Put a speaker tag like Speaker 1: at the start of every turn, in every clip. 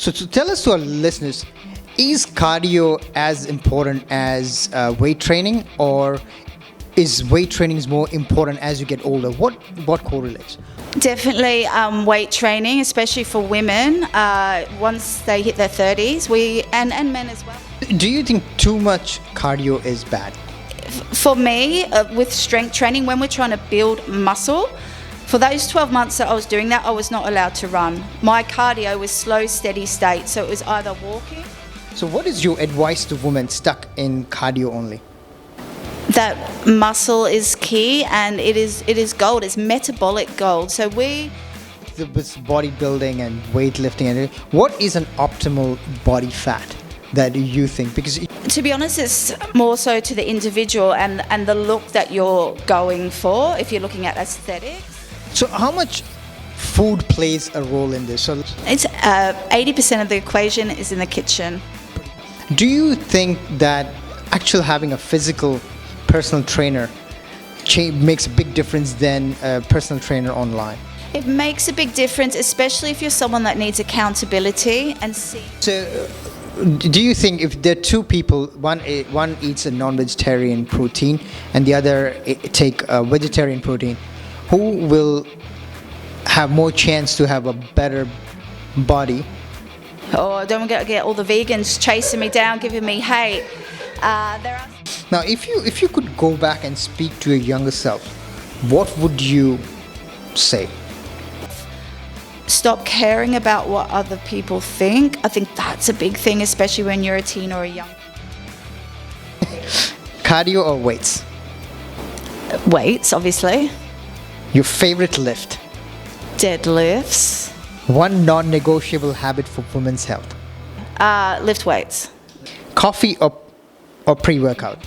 Speaker 1: So to tell us to our listeners, is cardio as important as weight training, or is weight training more important as you get older? What correlates?
Speaker 2: Definitely weight training, especially for women, once they hit their 30s, and men as well.
Speaker 1: Do you think too much cardio is bad?
Speaker 2: For me, with strength training, when we're trying to build muscle, for those 12 months that I was doing that, I was not allowed to run. My cardio was slow, steady state, so it was either walking.
Speaker 1: So what is your advice to women stuck in cardio only?
Speaker 2: That muscle is key, and it is gold. It's metabolic gold. So
Speaker 1: This bodybuilding and weightlifting, and what is an optimal body fat that you think? Because
Speaker 2: to be honest, it's more so to the individual and the look that you're going for, if you're looking at aesthetics.
Speaker 1: so how much food plays a role in this? So
Speaker 2: It's 80% of the equation is in the kitchen.
Speaker 1: do you think that actually having a physical personal trainer makes a big difference than a personal trainer online?
Speaker 2: It makes a big difference, especially if you're someone that needs accountability and see.
Speaker 1: So do you think if there are two people, one eats a non-vegetarian protein and the other take a vegetarian protein, who will have more chance to have a better body?
Speaker 2: Oh, don't get all the vegans chasing me down, giving me hate. There are.
Speaker 1: Now, if you could go back and speak to your younger self, what would you say?
Speaker 2: Stop caring about what other people think. I think that's a big thing, especially when you're a teen or a young.
Speaker 1: Cardio or weights?
Speaker 2: Weights, obviously.
Speaker 1: Your favorite lift?
Speaker 2: Deadlifts.
Speaker 1: One non-negotiable habit for women's health?
Speaker 2: Lift weights.
Speaker 1: Coffee or pre-workout?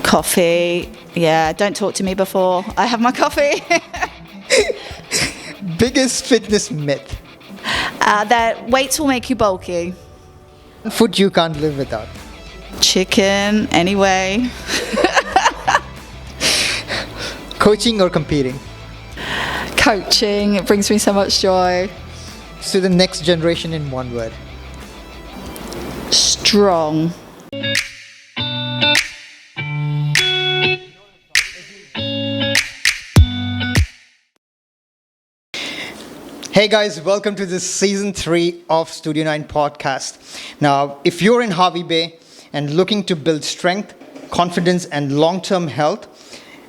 Speaker 2: Coffee. Yeah, don't talk to me before I have my coffee.
Speaker 1: Biggest fitness myth?
Speaker 2: That weights will make you bulky.
Speaker 1: Food you can't live without?
Speaker 2: Chicken, anyway.
Speaker 1: Coaching or competing?
Speaker 2: Coaching, it brings me so much joy.
Speaker 1: So the next generation in one word?
Speaker 2: Strong.
Speaker 1: Hey guys, welcome to this season 3 of Studio 9 podcast. Now, if you're in Harvey Bay and looking to build strength, confidence, and long-term health,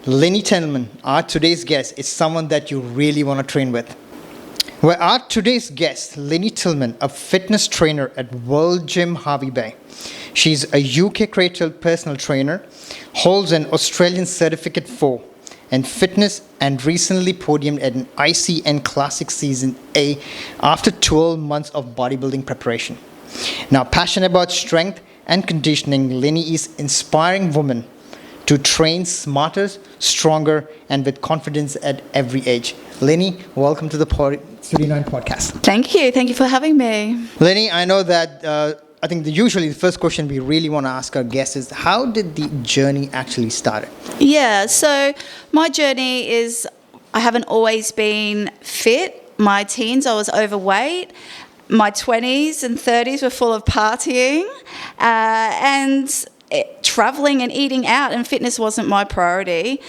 Speaker 1: Lenny Tillman, our today's guest, is someone that you really want to train with. Well, our today's guest, Lenny Tillman, a fitness trainer at World Gym Harvey Bay. She's a UK accredited personal trainer, holds an Australian Certificate 4 in fitness, and recently podiumed at an ICN Classic Season A after 12 months of bodybuilding preparation. Now, passionate about strength and conditioning, Lenny is inspiring women to train smarter, stronger, and with confidence at every age. Lenny, welcome to the Studio 9 podcast.
Speaker 2: Thank you. Thank you for having me.
Speaker 1: Lenny, I know that I think usually the first question we really want to ask our guests is, how did the journey actually start?
Speaker 2: Yeah, so my journey is, I haven't always been fit. My teens, I was overweight. My 20s and 30s were full of partying and traveling and eating out, and fitness wasn't my priority.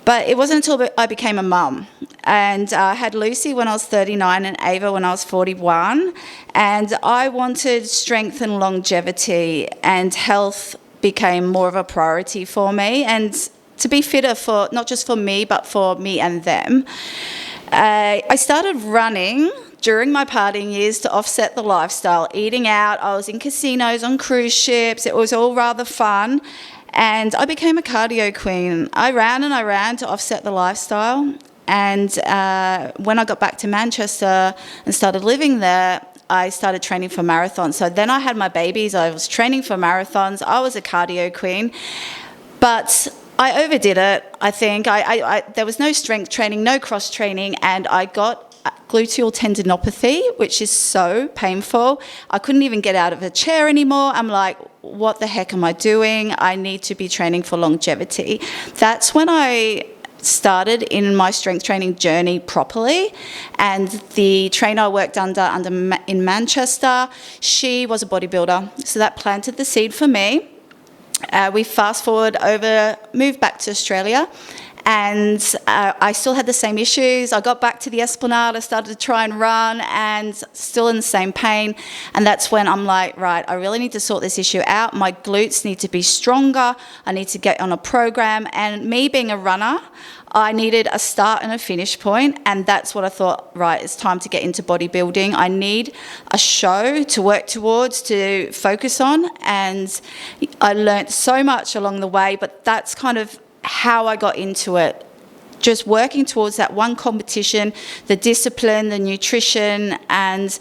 Speaker 2: But it wasn't until I became a mum, and I had Lucy when I was 39 and Ava when I was 41, and I wanted strength and longevity, and health became more of a priority for me, and to be fitter for not just for me but for me and them. I started running during my partying years to offset the lifestyle, eating out. I was in casinos, on cruise ships. It was all rather fun. And I became a cardio queen. I ran to offset the lifestyle. And when I got back to Manchester and started living there, I started training for marathons. So then I had my babies. I was training for marathons. I was a cardio queen. But I overdid it, I think. There was no strength training, no cross training, and I got gluteal tendinopathy, which is so painful. I couldn't even get out of a chair anymore. I'm like, what the heck am I doing? I need to be training for longevity. That's when I started in my strength training journey properly. And the trainer I worked under in Manchester, she was a bodybuilder. So that planted the seed for me. We fast forward over, moved back to Australia, and I still had the same issues. I got back to the Esplanade, I started to try and run, and still in the same pain. And that's when I'm like, right, I really need to sort this issue out. My glutes need to be stronger. I need to get on a program. And me being a runner, I needed a start and a finish point, and that's what I thought, right, it's time to get into bodybuilding. I need a show to work towards, to focus on, and I learnt so much along the way, but that's kind of how I got into it. Just working towards that one competition, the discipline, the nutrition, and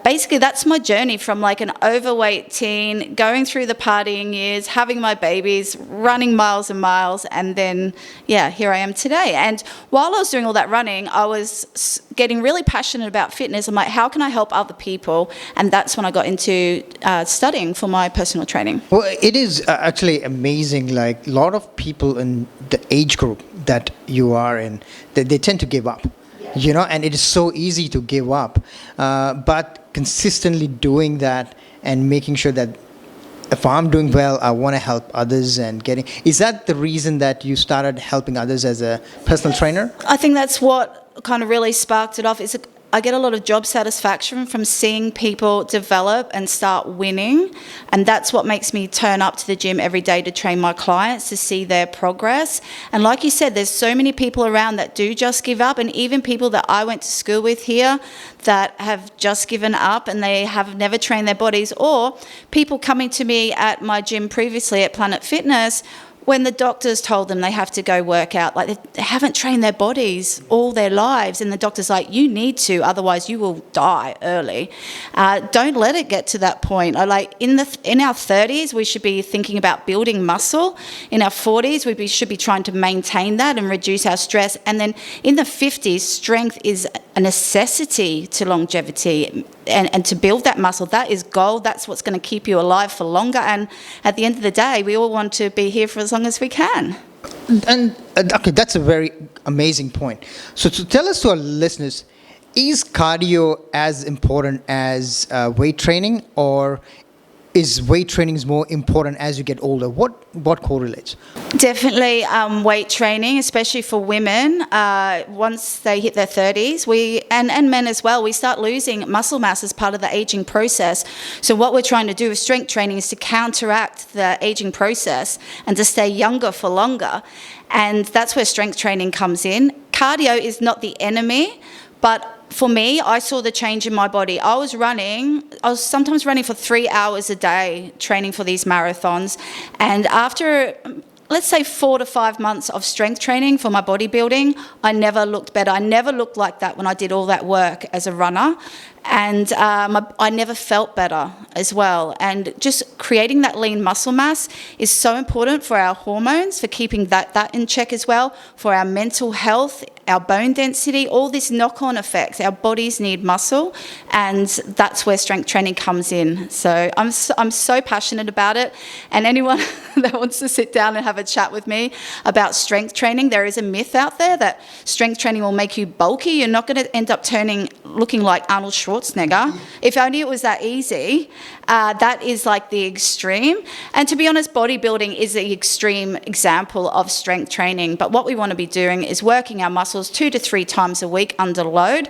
Speaker 2: basically that's my journey from like an overweight teen, going through the partying years, having my babies, running miles and miles, and then, yeah, here I am today. And while I was doing all that running, I was getting really passionate about fitness. I'm like, how can I help other people? And that's when I got into studying for my personal training.
Speaker 1: Well, it is actually amazing. Like a lot of people in the age group that you are in, they tend to give up, you know, and it is so easy to give up. But consistently doing that and making sure that if I'm doing well, I want to help others and getting. Is that the reason that you started helping others as a personal trainer?
Speaker 2: I think that's what kind of really sparked it off. I get a lot of job satisfaction from seeing people develop and start winning, and that's what makes me turn up to the gym every day to train my clients, to see their progress. And like you said, there's so many people around that do just give up, and even people that I went to school with here that have just given up and they have never trained their bodies, or people coming to me at my gym previously at Planet Fitness when the doctors told them they have to go work out, like they haven't trained their bodies all their lives, and the doctor's like, you need to, otherwise you will die early. Don't let it get to that point. In our 30s, we should be thinking about building muscle. In our 40s, we should be trying to maintain that and reduce our stress. And then in the 50s, strength is a necessity to longevity. And to build that muscle, that is gold. That's what's going to keep you alive for longer. And at the end of the day, we all want to be here for as long as we can.
Speaker 1: And okay, that's a very amazing point. So to tell us to our listeners, is cardio as important as weight training, or is weight training more important as you get older? What correlates?
Speaker 2: Definitely weight training, especially for women. Once they hit their 30s, and men as well, we start losing muscle mass as part of the aging process. So what we're trying to do with strength training is to counteract the aging process and to stay younger for longer. And that's where strength training comes in. Cardio is not the enemy, but for me, I saw the change in my body. I was sometimes running for 3 hours a day, training for these marathons. And after, let's say, 4 to 5 months of strength training for my bodybuilding, I never looked better. I never looked like that when I did all that work as a runner. And I never felt better as well. And just creating that lean muscle mass is so important for our hormones, for keeping that in check as well, for our mental health, our bone density, all these knock-on effects. Our bodies need muscle, and that's where strength training comes in. So I'm so passionate about it. And anyone that wants to sit down and have a chat with me about strength training, there is a myth out there that strength training will make you bulky. You're not going to end up looking like Arnold Schwarzenegger. If only it was that easy. That is like the extreme. And to be honest, bodybuilding is the extreme example of strength training. But what we want to be doing is working our muscles 2 to 3 times a week under load,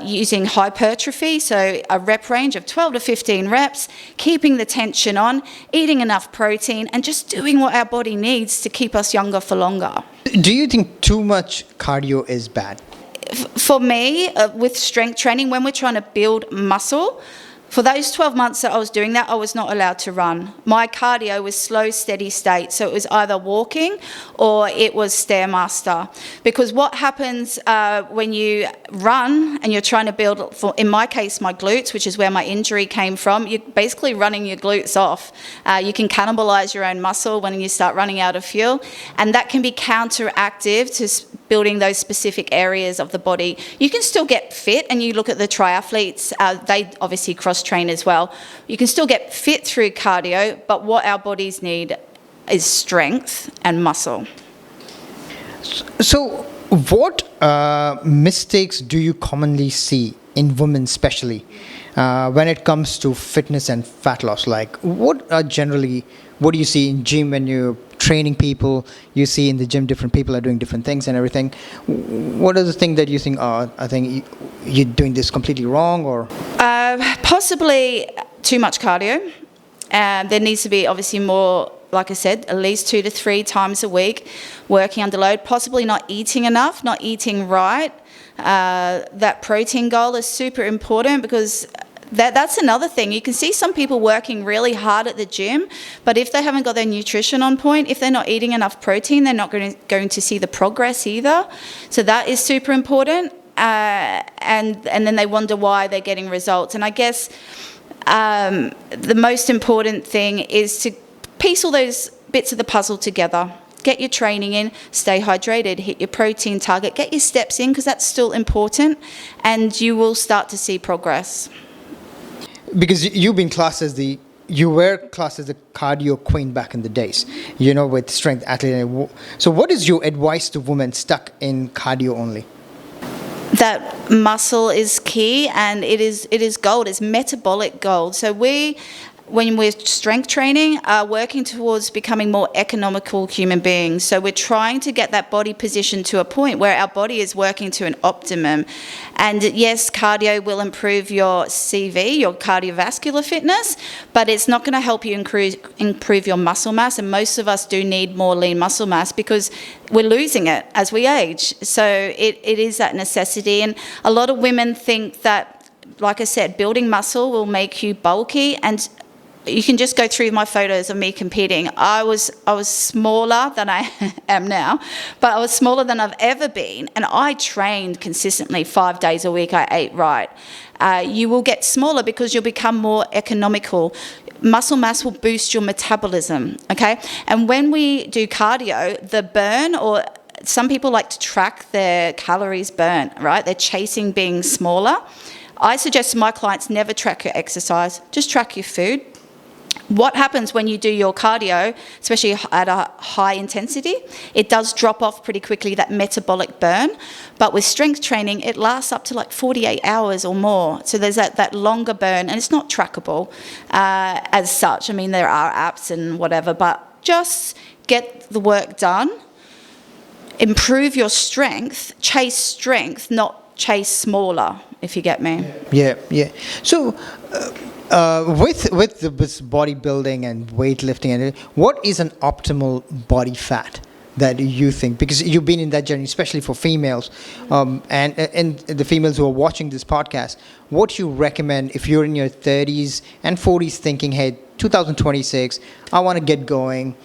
Speaker 2: using hypertrophy, so a rep range of 12 to 15 reps, keeping the tension on, eating enough protein, and just doing what our body needs to keep us younger for longer.
Speaker 1: Do you think too much cardio is bad?
Speaker 2: For me, with strength training, when we're trying to build muscle, for those 12 months that I was doing that, I was not allowed to run. My cardio was slow, steady state. So it was either walking or it was Stairmaster. Because what happens when you run and you're trying to build, in my case, my glutes, which is where my injury came from, you're basically running your glutes off. You can cannibalize your own muscle when you start running out of fuel. And that can be counteractive to building those specific areas of the body. You can still get fit, and you look at the triathletes, they obviously cross-train as well. You can still get fit through cardio, but what our bodies need is strength and muscle.
Speaker 1: So, what mistakes do you commonly see in women, especially when it comes to fitness and fat loss? Like, what do you see in gym when you're training people? You see in the gym different people are doing different things and everything. What are the things that you think? Oh, I think you're doing this completely wrong, or
Speaker 2: Possibly too much cardio. There needs to be obviously more, like I said, at least 2 to 3 times a week working under load, possibly not eating enough, not eating right. That protein goal is super important because that's another thing. You can see some people working really hard at the gym, but if they haven't got their nutrition on point, if they're not eating enough protein, they're not going to see the progress either. So that is super important. And then they wonder why they're getting results. And I guess the most important thing is to piece all those bits of the puzzle together. Get your training in, stay hydrated, hit your protein target, get your steps in because that's still important, and you will start to see progress.
Speaker 1: because you've been classed as you were classed as the cardio queen back in the days, with strength athlete. So what is your advice to women stuck in cardio only?
Speaker 2: That muscle is key, and it is gold. It's metabolic gold. So when we're strength training, are working towards becoming more economical human beings. So we're trying to get that body position to a point where our body is working to an optimum. And yes, cardio will improve your CV, your cardiovascular fitness, but it's not going to help you improve your muscle mass. And most of us do need more lean muscle mass because we're losing it as we age. So it is that necessity. And a lot of women think that, like I said, building muscle will make you bulky, and you can just go through my photos of me competing. I was smaller than I am now, but I was smaller than I've ever been, and I trained consistently 5 days a week. I ate right. You will get smaller because you'll become more economical. Muscle mass will boost your metabolism, okay? And when we do cardio, the burn, or some people like to track their calories burnt, right? They're chasing being smaller. I suggest to my clients never track your exercise, just track your food. What happens when you do your cardio, especially at a high intensity, it does drop off pretty quickly, that metabolic burn. But with strength training, it lasts up to like 48 hours or more. So there's that longer burn, and it's not trackable as such. I mean, there are apps and whatever, but just get the work done, improve your strength, chase strength, not chase smaller, if you get me.
Speaker 1: Yeah. So with this bodybuilding and weightlifting, and what is an optimal body fat that you think? Because you've been in that journey, especially for females, and the females who are watching this podcast, what you recommend if you're in your 30s and 40s thinking, hey, 2026, I want to get going,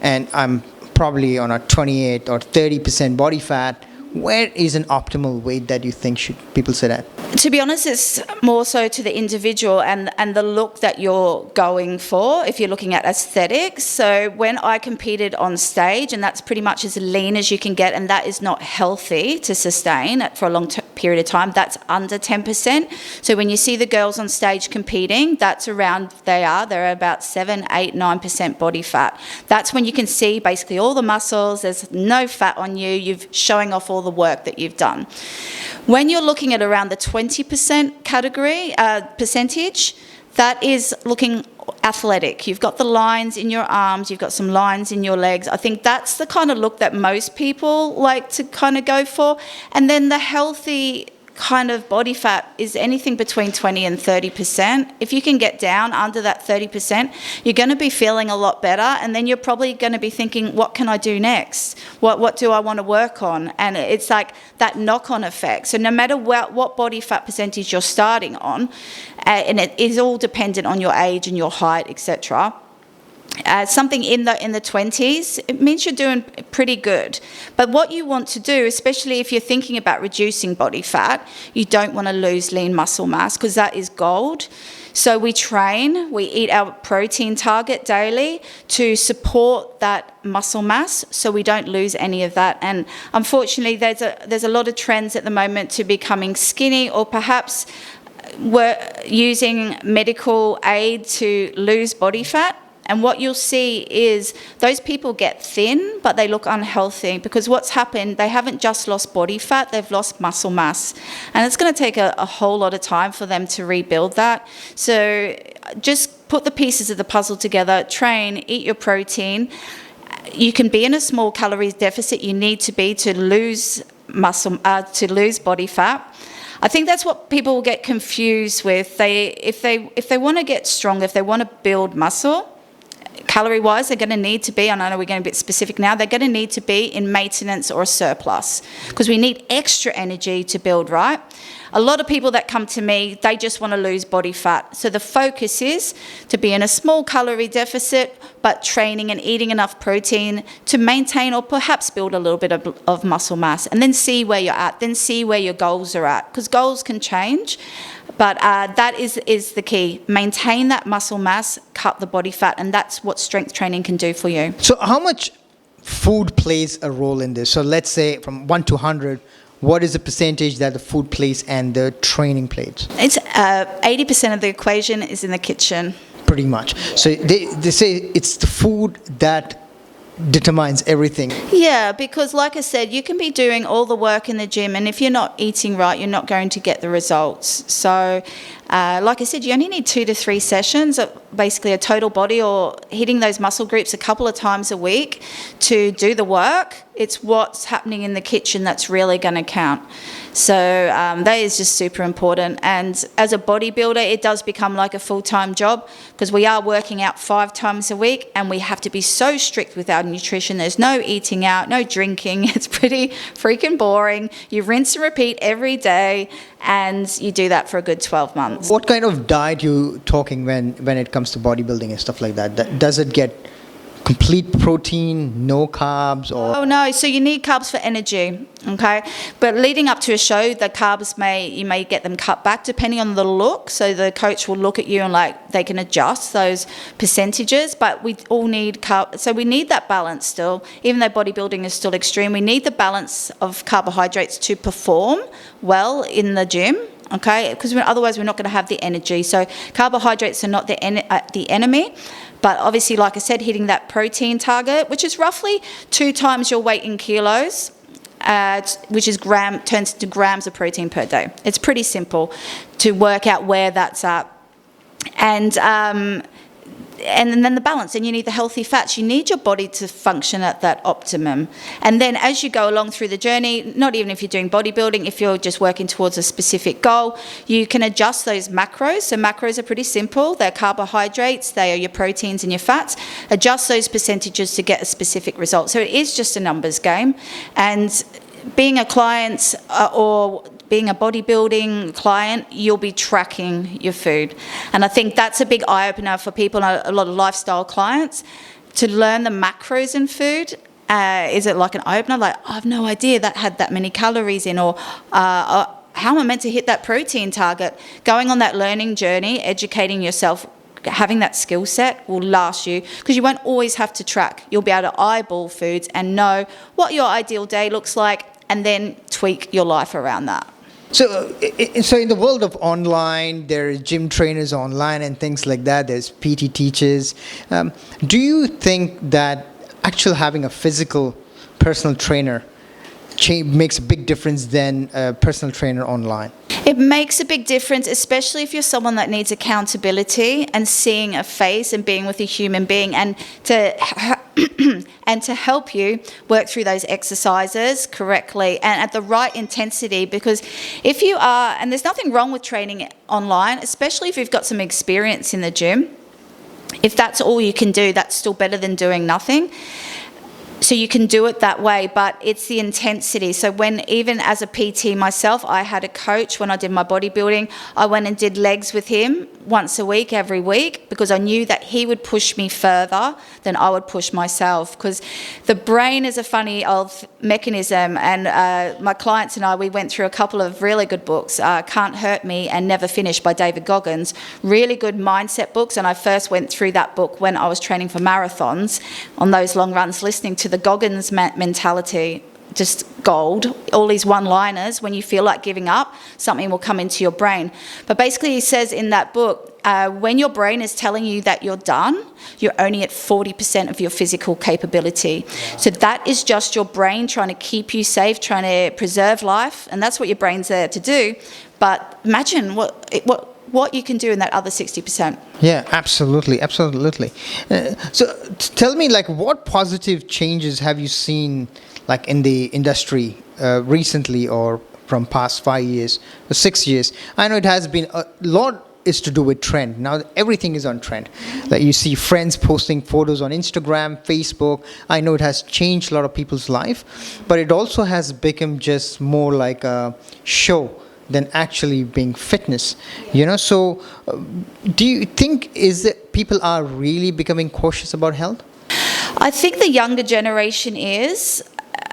Speaker 1: and I'm probably on a 28 or 30% body fat. Where is an optimal weight that you think should people sit at?
Speaker 2: To be honest, it's more so to the individual and the look that you're going for, if you're looking at aesthetics. So when I competed on stage, and that's pretty much as lean as you can get, and that is not healthy to sustain for a long period of time, that's under 10%. So when you see the girls on stage competing, that's around, they're about 7, 8, 9% body fat. That's when you can see basically all the muscles, there's no fat on you, you're showing off all the work that you've done. When you're looking at around the 20% category, percentage, that is looking athletic. You've got the lines in your arms, you've got some lines in your legs. I think that's the kind of look that most people like to kind of go for. And then the healthy kind of body fat is anything between 20 and 30%. If you can get down under that 30%, you're going to be feeling a lot better, and then you're probably going to be thinking, what can I do next? What do I want to work on? And it's like that knock-on effect. So no matter what body fat percentage you're starting on, and it is all dependent on your age and your height, etc., something in the 20s, it means you're doing pretty good. But what you want to do, especially if you're thinking about reducing body fat, you don't want to lose lean muscle mass, because that is gold. So we train, we eat our protein target daily to support that muscle mass, so we don't lose any of that. And unfortunately, there's a lot of trends at the moment to becoming skinny, or perhaps we're using medical aid to lose body fat. And what you'll see is those people get thin, but they look unhealthy because what's happened, they haven't just lost body fat, they've lost muscle mass. And it's going to take a whole lot of time for them to rebuild that. So just put the pieces of the puzzle together, train, eat your protein. You can be in a small calories deficit. You need to be to lose to lose body fat. I think that's what people get confused with. If they want to get stronger, if they want to build muscle, calorie-wise, they're going to need to be, and I know we're getting a bit specific now, they're going to need to be in maintenance or a surplus because we need extra energy to build, right? A lot of people that come to me, they just want to lose body fat. So the focus is to be in a small calorie deficit, but training and eating enough protein to maintain or perhaps build a little bit of muscle mass, and then see where you're at, then see where your goals are at, because goals can change. But that is the key. Maintain that muscle mass, cut the body fat, and that's what strength training can do for you.
Speaker 1: So how much food plays a role in this? So let's say from 1 to 100, what is the percentage that the food plays and the training plays?
Speaker 2: It's 80% of the equation is in the kitchen.
Speaker 1: Pretty much. So they say it's the food that determines everything.
Speaker 2: Yeah, because like I said, you can be doing all the work in the gym, and if you're not eating right, you're not going to get the results. So like I said, you only need 2 to 3 sessions, basically a total body or hitting those muscle groups a couple of times a week to do the work. It's what's happening in the kitchen that's really going to count. So that is just super important. And as a bodybuilder, it does become like a full-time job because we are working out 5 times a week, and we have to be so strict with our nutrition. There's no eating out, no drinking. It's pretty freaking boring. You rinse and repeat every day, and you do that for a good 12 months.
Speaker 1: What kind of diet you talking when it comes to bodybuilding and stuff like that? Does it get complete protein, no carbs, or?
Speaker 2: Oh no, so you need carbs for energy, okay? But leading up to a show, the carbs you may get them cut back depending on the look. So the coach will look at you and they can adjust those percentages, but we all need carbs. So we need that balance still. Even though bodybuilding is still extreme, we need the balance of carbohydrates to perform well in the gym. Okay, because otherwise we're not going to have the energy. So carbohydrates are not the enemy, but obviously, like I said, hitting that protein target, which is roughly 2 times your weight in kilos, which is turns into grams of protein per day. It's pretty simple to work out where that's at. And then the balance, and you need the healthy fats. You need your body to function at that optimum. And then as you go along through the journey, not even if you're doing bodybuilding, if you're just working towards a specific goal, you can adjust those macros. So macros are pretty simple. They're carbohydrates, they are your proteins and your fats. Adjust those percentages to get a specific result. So it is just a numbers game. And being a client or being a bodybuilding client, you'll be tracking your food. And I think that's a big eye-opener for people, a lot of lifestyle clients, to learn the macros in food. Is it like an eye-opener? Like, I have no idea that had that many calories in, or how am I meant to hit that protein target? Going on that learning journey, educating yourself, having that skill set will last you, because you won't always have to track. You'll be able to eyeball foods and know what your ideal day looks like, and then tweak your life around that.
Speaker 1: So in the world of online, there are gym trainers online and things like that. There's PT teachers. Do you think that actually having a physical personal trainer makes a big difference than a personal trainer online?
Speaker 2: It makes a big difference, especially if you're someone that needs accountability and seeing a face and being with a human being, and to help you work through those exercises correctly and at the right intensity. Because if you are, and there's nothing wrong with training online, especially if you've got some experience in the gym, if that's all you can do, that's still better than doing nothing. So you can do it that way, but it's the intensity. So even as a PT myself, I had a coach when I did my bodybuilding. I went and did legs with him once a week, every week, because I knew that he would push me further than I would push myself. Because the brain is a funny old mechanism, and my clients and I, we went through a couple of really good books, Can't Hurt Me and Never Finish by David Goggins, really good mindset books. And I first went through that book when I was training for marathons on those long runs, listening to the Goggins mentality just gold, all these one-liners. When you feel like giving up, something will come into your brain. But basically he says in that book, when your brain is telling you that you're done, you're only at 40% of your physical capability. So that is just your brain trying to keep you safe, trying to preserve life, and that's what your brain's there to do. But imagine what you can do in that other 60%.
Speaker 1: Yeah, absolutely. So tell me, like, what positive changes have you seen, like, in the industry recently, or from past 5 years or 6 years? I know it has been a lot is to do with trend. Now everything is on trend. Like, you see friends posting photos on Instagram, Facebook. I know it has changed a lot of people's life, but it also has become just more like a show than actually being fitness, so do you think is that people are really becoming cautious about health?
Speaker 2: I think the younger generation is.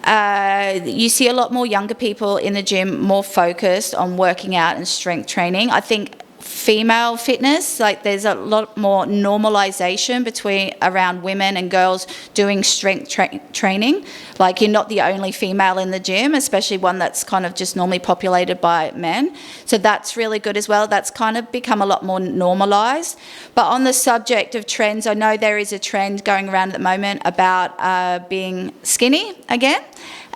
Speaker 2: You see a lot more younger people in the gym, more focused on working out and strength training. I think female fitness, like, there's a lot more normalization around women and girls doing strength training. Like, you're not the only female in the gym, especially one that's kind of just normally populated by men. So that's really good as well. That's kind of become a lot more normalized. But on the subject of trends, I know there is a trend going around at the moment about being skinny again.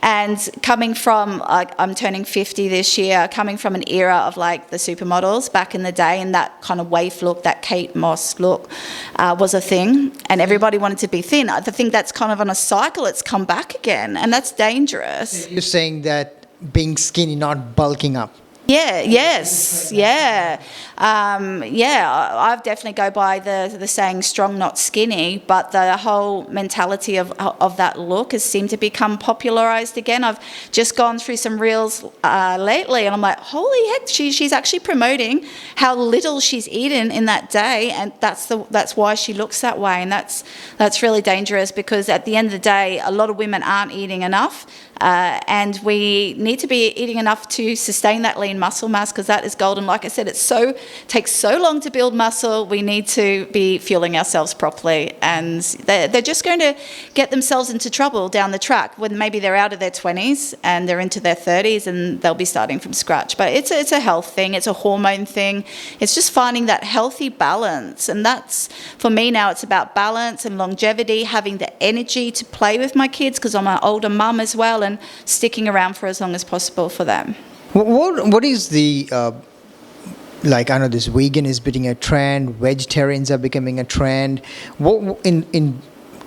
Speaker 2: And coming from, I'm turning 50 this year, coming from an era of, like, the supermodels back in the day, and that kind of waif look, that Kate Moss look was a thing, and everybody wanted to be thin. I think that's kind of on a cycle. It's come back again, and that's dangerous.
Speaker 1: You're saying that being skinny, not bulking up.
Speaker 2: Yeah, yes, yeah. I've definitely go by the saying strong, not skinny, but the whole mentality of that look has seemed to become popularised again. I've just gone through some reels lately, and I'm like, holy heck, she's actually promoting how little she's eaten in that day, and that's why she looks that way, and that's really dangerous, because at the end of the day, a lot of women aren't eating enough. And we need to be eating enough to sustain that lean muscle mass, because that is golden. Like I said, it takes so long to build muscle. We need to be fueling ourselves properly, and they're just going to get themselves into trouble down the track when maybe they're out of their 20s and they're into their 30s, and they'll be starting from scratch. But it's a health thing. It's a hormone thing. It's just finding that healthy balance, and that's, for me now, it's about balance and longevity, having the energy to play with my kids, because I'm an older mum as well, and sticking around for as long as possible for them.
Speaker 1: What is the like, I know this vegan is becoming a trend, vegetarians are becoming a trend. What in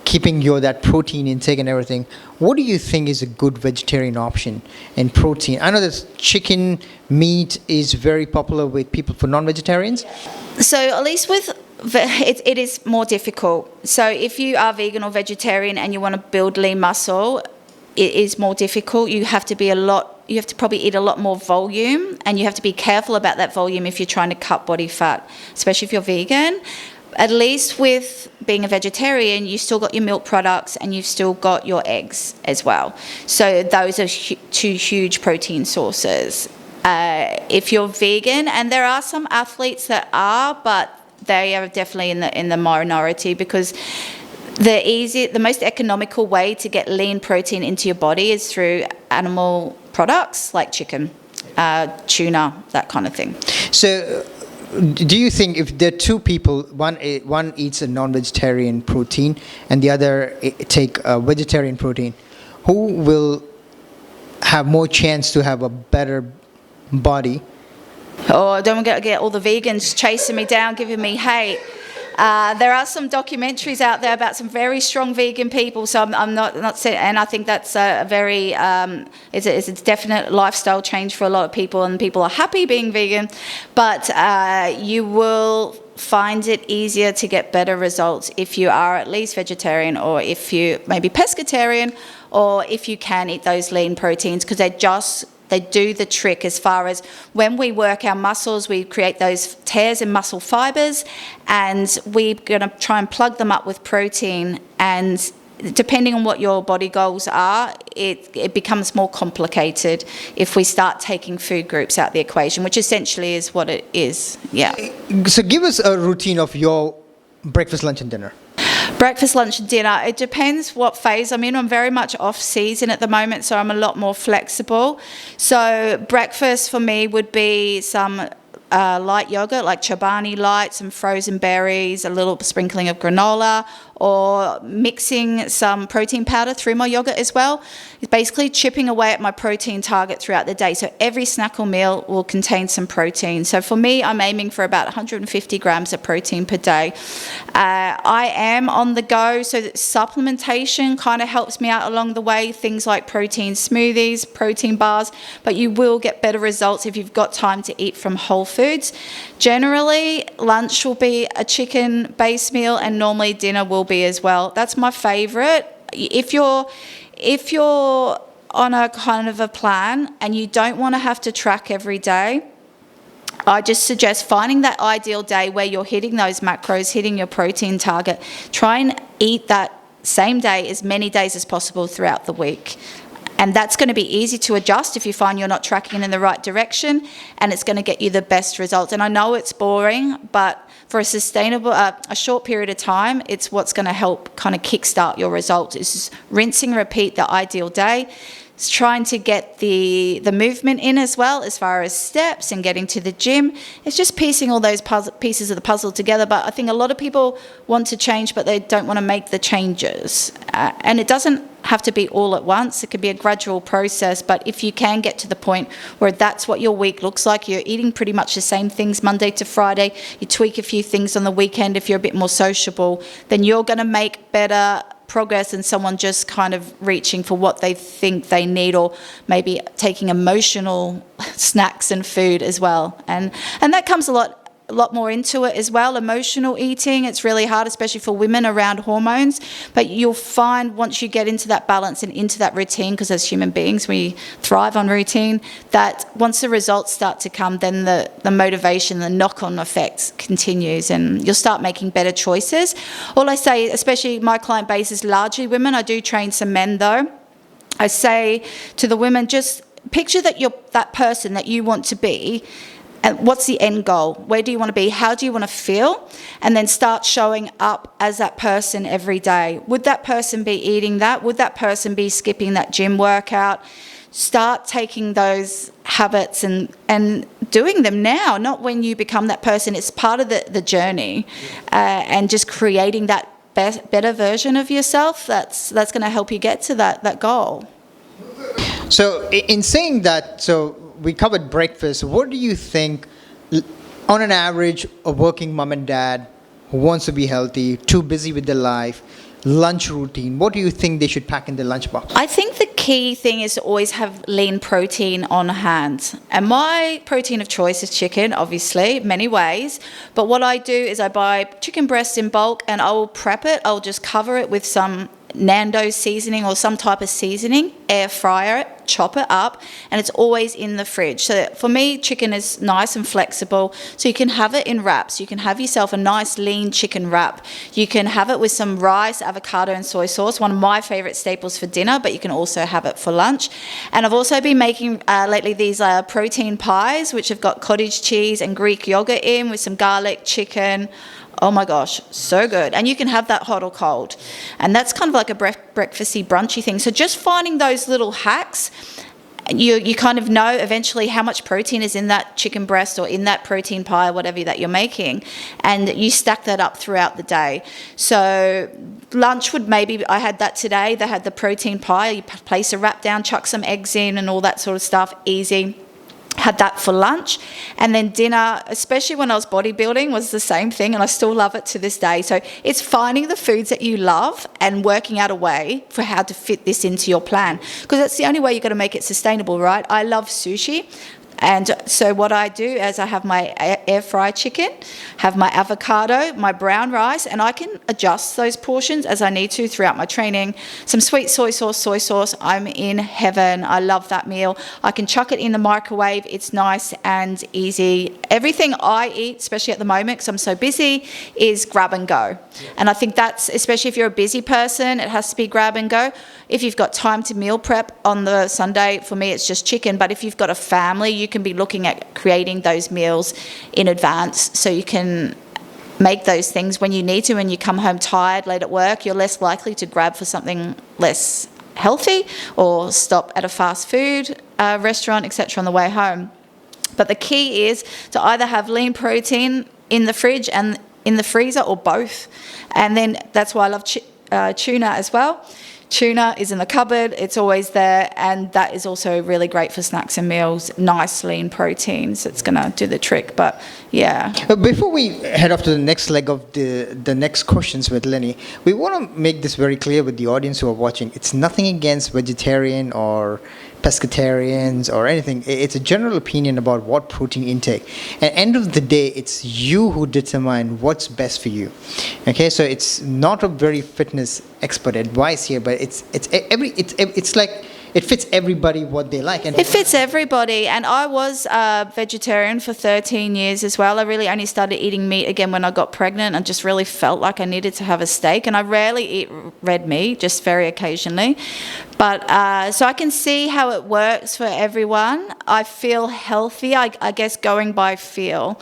Speaker 1: keeping that protein intake and everything, what do you think is a good vegetarian option in protein? I know that chicken meat is very popular with people for non-vegetarians.
Speaker 2: So at least with it is more difficult. So if you are vegan or vegetarian and you want to build lean muscle, it is more difficult. You have to probably eat a lot more volume, and you have to be careful about that volume if you're trying to cut body fat, especially if you're vegan. At least with being a vegetarian, you still got your milk products and you've still got your eggs as well. So those are two huge protein sources. If you're vegan, and there are some athletes that are, but they are definitely in the minority, because the most economical way to get lean protein into your body is through animal products like chicken, tuna, that kind of thing.
Speaker 1: So do you think if there are two people, one eats a non-vegetarian protein and the other take a vegetarian protein, who will have more chance to have a better body?
Speaker 2: Oh, don't get all the vegans chasing me down, giving me hate. There are some documentaries out there about some very strong vegan people, so I'm not saying, and I think that's a very it's a definite lifestyle change for a lot of people, and people are happy being vegan, but you will find it easier to get better results if you are at least vegetarian, or if you maybe pescatarian, or if you can eat those lean proteins, because they do the trick as far as when we work our muscles, we create those tears in muscle fibers, and we're going to try and plug them up with protein. And depending on what your body goals are, it becomes more complicated if we start taking food groups out the equation, which essentially is what it is. Yeah.
Speaker 1: So give us a routine of your breakfast, lunch, and dinner.
Speaker 2: Breakfast, lunch, and dinner. It depends what phase I'm in. I'm very much off season at the moment, so I'm a lot more flexible. So breakfast for me would be some light yogurt, like Chobani Light, some frozen berries, a little sprinkling of granola, or mixing some protein powder through my yogurt as well. It's basically chipping away at my protein target throughout the day. So every snack or meal will contain some protein. So for me, I'm aiming for about 150 grams of protein per day. I am on the go, so that supplementation kind of helps me out along the way. Things like protein smoothies, protein bars, but you will get better results if you've got time to eat from whole foods. Generally, lunch will be a chicken-based meal, and normally dinner will be as well. That's my favourite. If you're on a kind of a plan and you don't want to have to track every day, I just suggest finding that ideal day where you're hitting those macros, hitting your protein target. Try and eat that same day as many days as possible throughout the week. And that's going to be easy to adjust if you find you're not tracking in the right direction, and it's going to get you the best results. And I know it's boring, but for a sustainable, a short period of time, it's what's going to help kind of kickstart your results. It's just rinse and repeat the ideal day. It's trying to get the movement in as well, as far as steps and getting to the gym. It's just piecing all those pieces of the puzzle together. But I think a lot of people want to change, but they don't want to make the changes. And it doesn't have to be all at once. It could be a gradual process. But if you can get to the point where that's what your week looks like, you're eating pretty much the same things Monday to Friday, you tweak a few things on the weekend if you're a bit more sociable, then you're going to make better progress than someone just kind of reaching for what they think they need, or maybe taking emotional snacks and food as well. And that comes a lot more into it as well. Emotional eating, it's really hard, especially for women around hormones. But you'll find once you get into that balance and into that routine, because as human beings, we thrive on routine, that once the results start to come, then the motivation, the knock-on effects continues, and you'll start making better choices. All I say, especially my client base is largely women. I do train some men though. I say to the women, just picture that you're that person that you want to be. And what's the end goal? Where do you want to be? How do you want to feel? And then start showing up as that person every day. Would that person be eating that? Would that person be skipping that gym workout? Start taking those habits and doing them now, not when you become that person. It's part of the journey, and just creating that better version of yourself. That's going to help you get to that goal.
Speaker 1: So in saying that, so we covered breakfast. What do you think, on an average, a working mom and dad who wants to be healthy, too busy with their life, lunch routine, what do you think they should pack in their lunchbox?
Speaker 2: I think the key thing is to always have lean protein on hand. And my protein of choice is chicken, obviously, many ways. But what I do is I buy chicken breasts in bulk, and I will prep it. I'll just cover it with some Nando's seasoning or some type of seasoning, air fryer it, chop it up, and it's always in the fridge. So for me, chicken is nice and flexible. So you can have it in wraps. You can have yourself a nice lean chicken wrap. You can have it with some rice, avocado and soy sauce, one of my favourite staples for dinner, but you can also have it for lunch. And I've also been making lately these protein pies, which have got cottage cheese and Greek yogurt in with some garlic, chicken. Oh my gosh, so good. And you can have that hot or cold. And that's kind of like a breakfasty, brunchy thing. So just finding those little hacks, you kind of know eventually how much protein is in that chicken breast or in that protein pie, whatever that you're making. And you stack that up throughout the day. So lunch would maybe, I had that today. They had the protein pie. You place a wrap down, chuck some eggs in and all that sort of stuff. Easy. Had that for lunch. And then dinner, especially when I was bodybuilding, was the same thing, and I still love it to this day. So it's finding the foods that you love and working out a way for how to fit this into your plan, because that's the only way you're going to make it sustainable, right? I love sushi. And so what I do is I have my air fried chicken, have my avocado, my brown rice, and I can adjust those portions as I need to throughout my training. Some sweet soy sauce, I'm in heaven. I love that meal. I can chuck it in the microwave. It's nice and easy. Everything I eat, especially at the moment because I'm so busy, is grab and go. And I think that's, especially if you're a busy person, it has to be grab and go. If you've got time to meal prep on the Sunday, for me it's just chicken. But if you've got a family, you can be looking at creating those meals in advance so you can make those things when you need to, and you come home tired late at work, you're less likely to grab for something less healthy or stop at a fast food restaurant, etc. on the way home. But the key is to either have lean protein in the fridge and in the freezer, or both. And then that's why I love tuna as well. Tuna is in the cupboard, it's always there, and that is also really great for snacks and meals. Nice lean proteins, it's going to do the trick. But yeah.
Speaker 1: Before we head off to the next leg of the next questions with Lenny, we want to make this very clear with the audience who are watching. It's nothing against vegetarian or pescatarians or anything. It's a general opinion about what protein intake. At the end of the day, it's you who determine what's best for you. Okay, so it's not a very fitness expert advice here, but it's like it fits everybody what they like. And
Speaker 2: it fits everybody. And I was a vegetarian for 13 years as well. I really only started eating meat again when I got pregnant and just really felt like I needed to have a steak. And I rarely eat red meat, just very occasionally. But so I can see how it works for everyone. I feel healthy, I guess, going by feel.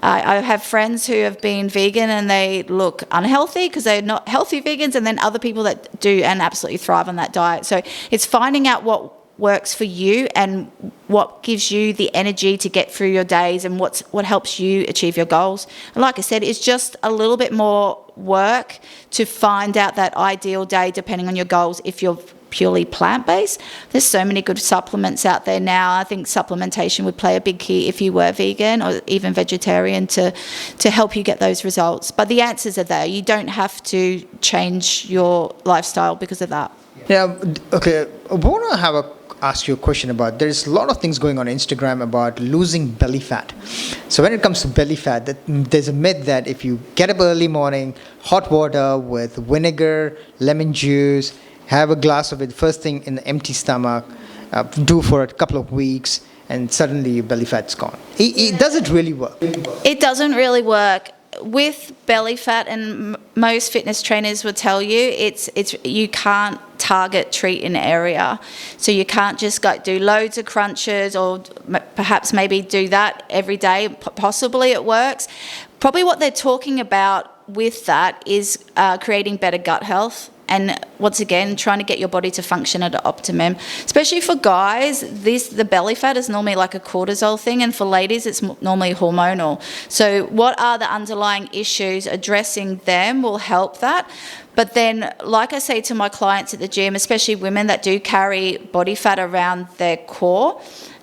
Speaker 2: I have friends who have been vegan and they look unhealthy because they're not healthy vegans, and then other people that do and absolutely thrive on that diet. So it's finding out what works for you and what gives you the energy to get through your days and what helps you achieve your goals. And like I said, it's just a little bit more work to find out that ideal day depending on your goals. If you're purely plant-based, there's so many good supplements out there now. I think supplementation would play a big key if you were vegan or even vegetarian to help you get those results. But the answers are there. You don't have to change your lifestyle because of that.
Speaker 1: Yeah, okay. I want to ask you a question about, there's a lot of things going on Instagram about losing belly fat. So when it comes to belly fat, there's a myth that if you get up early morning, hot water with vinegar, lemon juice, have a glass of it first thing in the empty stomach, do for a couple of weeks, and suddenly your belly fat's gone. Does it really work?
Speaker 2: It doesn't really work. With belly fat, and most fitness trainers will tell you, it's you can't target treat an area. So you can't just go do loads of crunches or perhaps maybe do that every day. Possibly it works. Probably what they're talking about with that is creating better gut health. And once again, trying to get your body to function at an optimum. Especially for guys, the belly fat is normally like a cortisol thing, and for ladies, it's normally hormonal. So what are the underlying issues? Addressing them will help that. But then, like I say to my clients at the gym, especially women that do carry body fat around their core,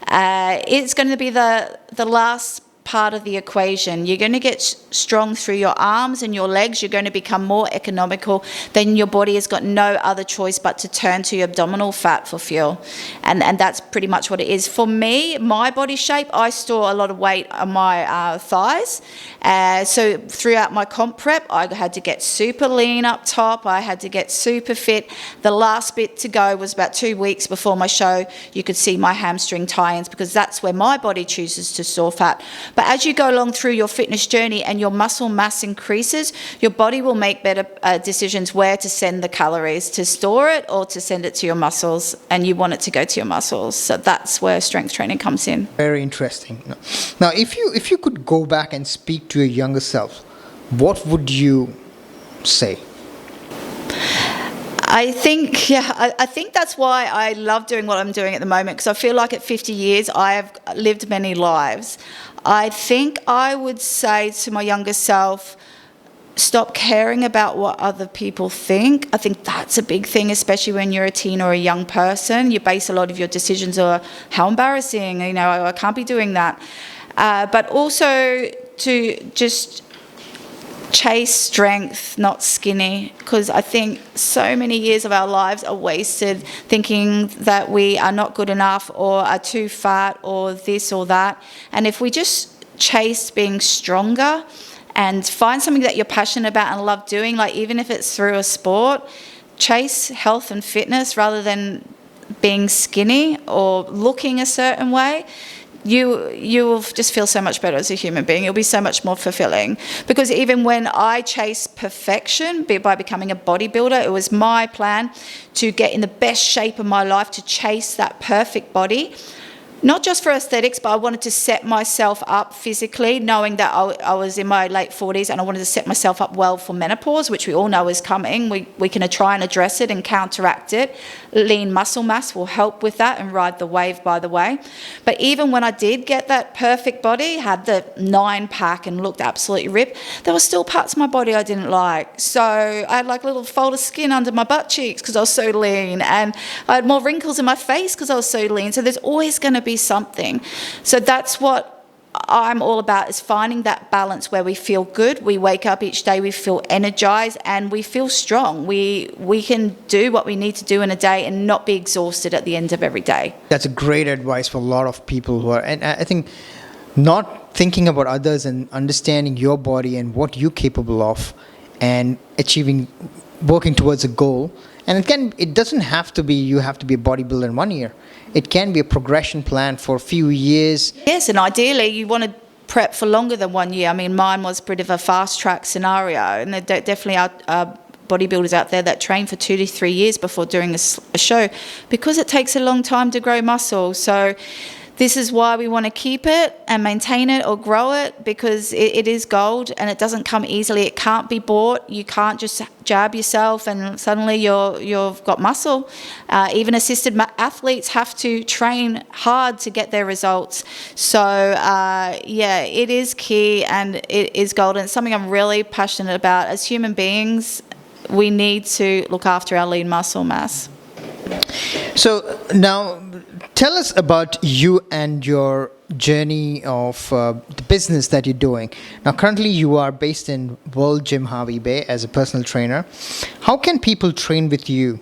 Speaker 2: it's going to be the last part of the equation. You're going to get strong through your arms and your legs. You're going to become more economical. Then your body has got no other choice but to turn to your abdominal fat for fuel. And that's pretty much what it is. For me, my body shape, I store a lot of weight on my thighs. So throughout my comp prep, I had to get super lean up top. I had to get super fit. The last bit to go was about 2 weeks before my show. You could see my hamstring tie-ins because that's where my body chooses to store fat. But as you go along through your fitness journey and your muscle mass increases, your body will make better decisions where to send the calories, to store it or to send it to your muscles, and you want it to go to your muscles. So that's where strength training comes in.
Speaker 1: Very interesting. Now, if you could go back and speak to your younger self, what would you say?
Speaker 2: I think that's why I love doing what I'm doing at the moment, because I feel like at 50 years I have lived many lives. I think I would say to my younger self, stop caring about what other people think. I think that's a big thing, especially when you're a teen or a young person. You base a lot of your decisions on how embarrassing, I can't be doing that. But also to just chase strength, not skinny, because I think so many years of our lives are wasted thinking that we are not good enough or are too fat or this or that. And if we just chase being stronger and find something that you're passionate about and love doing, like even if it's through a sport, chase health and fitness rather than being skinny or looking a certain way, you will just feel so much better as a human being. It'll be so much more fulfilling. Because even when I chased perfection by becoming a bodybuilder, it was my plan to get in the best shape of my life, to chase that perfect body. not just for aesthetics, but I wanted to set myself up physically, knowing that I was in my late 40s, and I wanted to set myself up well for menopause, which we all know is coming. We can try and address it and counteract it. Lean muscle mass will help with that and ride the wave, by the way. But even when I did get that perfect body, had the 9-pack and looked absolutely ripped, there were still parts of my body I didn't like. So I had like a little fold of skin under my butt cheeks because I was so lean, and I had more wrinkles in my face because I was so lean. So there's always going to be something. So that's what I'm all about, is finding that balance where we feel good, we wake up each day, we feel energized, and we feel strong. We can do what we need to do in a day and not be exhausted at the end of every day.
Speaker 1: That's a great advice for a lot of people who are, and I think not thinking about others and understanding your body and what you're capable of and achieving, working towards a goal. And it doesn't have to be, you have to be a bodybuilder in 1 year. It can be a progression plan for a few years.
Speaker 2: Yes, and ideally you want to prep for longer than 1 year. I mean, mine was a bit of a fast track scenario, and there definitely are bodybuilders out there that train for 2 to 3 years before doing a show, because it takes a long time to grow muscle. So this is why we want to keep it and maintain it or grow it, because it is gold and it doesn't come easily. It can't be bought. You can't just jab yourself and suddenly you've got muscle. Even assisted athletes have to train hard to get their results. So yeah, it is key and it is gold, and it's something I'm really passionate about. As human beings, we need to look after our lean muscle mass.
Speaker 1: So now, tell us about you and your journey of the business that you're doing. Now, currently you are based in World Gym Harvey Bay as a personal trainer. How can people train with you?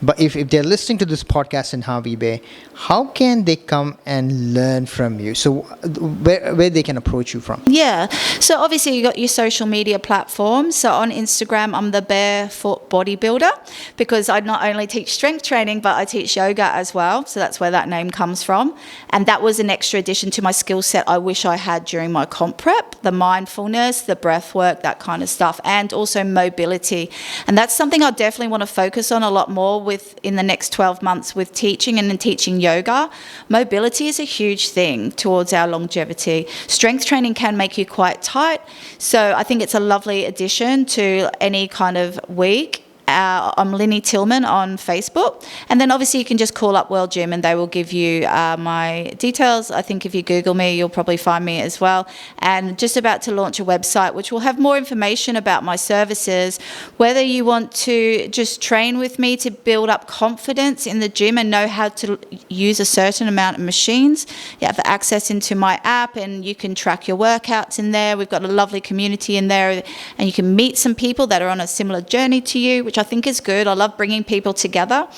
Speaker 1: But if they're listening to this podcast in Harvey Bay, how can they come and learn from you? So where they can approach you from?
Speaker 2: Yeah. So obviously you got your social media platforms. So on Instagram, I'm the Barefoot Bodybuilder, because I not only teach strength training, but I teach yoga as well. So that's where that name comes from. And that was an extra addition to my skill set I wish I had during my comp prep, the mindfulness, the breath work, that kind of stuff, and also mobility. And that's something I definitely want to focus on a lot more in the next 12 months with teaching and then teaching yoga. Mobility is a huge thing towards our longevity. Strength training can make you quite tight, so I think it's a lovely addition to any kind of week. I'm Linny Tillman on Facebook, and then obviously you can just call up World Gym and they will give you my details. I think if you Google me, you'll probably find me as well. And just about to launch a website which will have more information about my services, whether you want to just train with me to build up confidence in the gym and know how to use a certain amount of machines. You have access into my app and you can track your workouts in there. We've got a lovely community in there, and you can meet some people that are on a similar journey to you, which I think is good. I love bringing people together.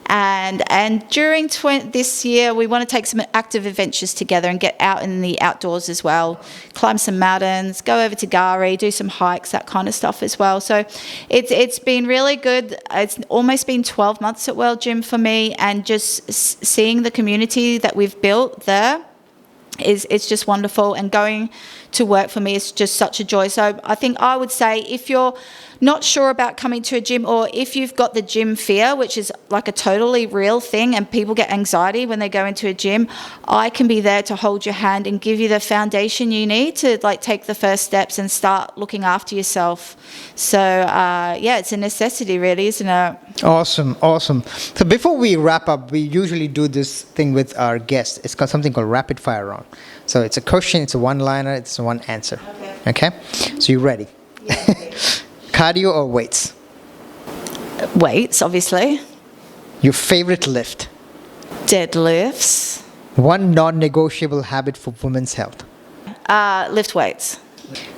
Speaker 2: And during this year, we want to take some active adventures together and get out in the outdoors as well. Climb some mountains, go over to Gari, do some hikes, that kind of stuff as well. So it's been really good. It's almost been 12 months at World Gym for me, and just seeing the community that we've built there it's just wonderful, and going to work for me is just such a joy. So I think I would say, if you're not sure about coming to a gym, or if you've got the gym fear, which is like a totally real thing and people get anxiety when they go into a gym, I can be there to hold your hand and give you the foundation you need to take the first steps and start looking after yourself. So yeah, it's a necessity really, isn't it?
Speaker 1: Awesome. So before we wrap up, we usually do this thing with our guests. It's got something called rapid fire round. So it's a question, it's a one-liner, it's a one answer. Okay? So you ready?
Speaker 2: Yeah.
Speaker 1: Cardio or weights?
Speaker 2: Weights, obviously.
Speaker 1: Your favorite lift?
Speaker 2: Deadlifts.
Speaker 1: One non-negotiable habit for women's health?
Speaker 2: Lift weights.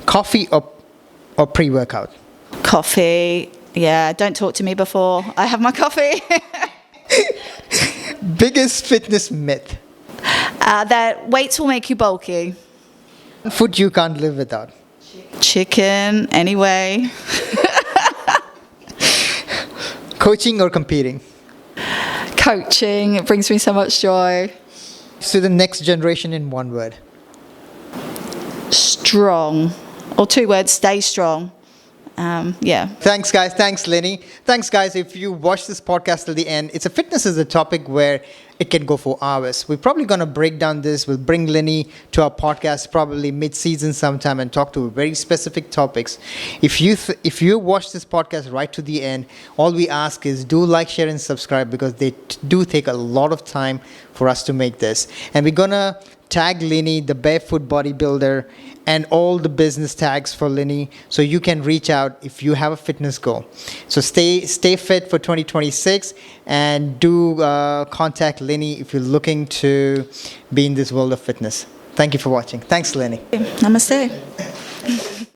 Speaker 1: Coffee or pre-workout?
Speaker 2: Coffee. Yeah, don't talk to me before I have my coffee.
Speaker 1: Biggest fitness myth?
Speaker 2: That weights will make you bulky.
Speaker 1: Food you can't live without?
Speaker 2: Chicken, anyway.
Speaker 1: Coaching or competing?
Speaker 2: Coaching. It brings me so much joy.
Speaker 1: So the next generation in one word?
Speaker 2: Strong. Or 2 words, stay strong. Yeah.
Speaker 1: Thanks, guys. Thanks, Lenny. Thanks, guys. If you watch this podcast till the end, fitness is a topic where it can go for hours. We're probably going to break down this. We'll bring Lenny to our podcast probably mid-season sometime and talk to very specific topics. If you watch this podcast right to the end, all we ask is do like, share, and subscribe because they do take a lot of time for us to make this. And we're going to tag Lenny, the Barefoot Bodybuilder, and all the business tags for Lenny, so you can reach out if you have a fitness goal. So stay fit for 2026, and do contact Lenny if you're looking to be in this world of fitness. Thank you for watching. Thanks, Lenny.
Speaker 2: Namaste.